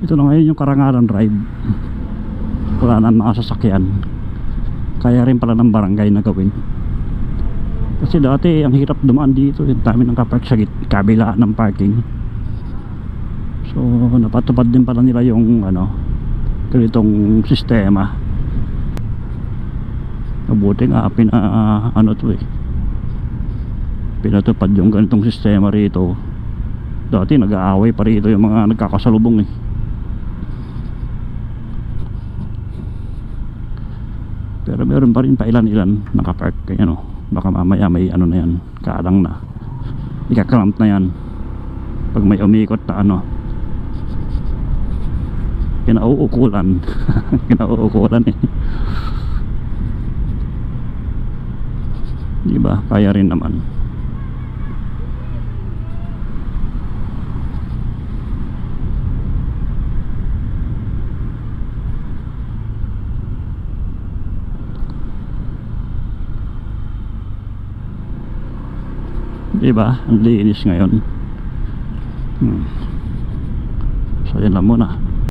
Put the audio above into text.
Ito na ngayon yung Karangalan Drive, wala na mga sasakyan, kaya rin pala ng barangay na gawin. Kasi dati ang hirap dumaan dito, yung dami ng kapark sa kabila ng parking. So napatupad din pala nila yung ganitong sistema. Mabuti nga pinatupad yung ganitong sistema rito. Dati nag-aaway pa rito yung mga nagkakasalubong eh. Pero meron pa rin pa ilan nakapark, kaya baka mamaya may na yan, kalang na ikakramp na yan pag may umikot na kinauukulan. Kinauukulan eh, diba? Kaya rin naman. Diba? Ang linis ngayon. So yan lang muna.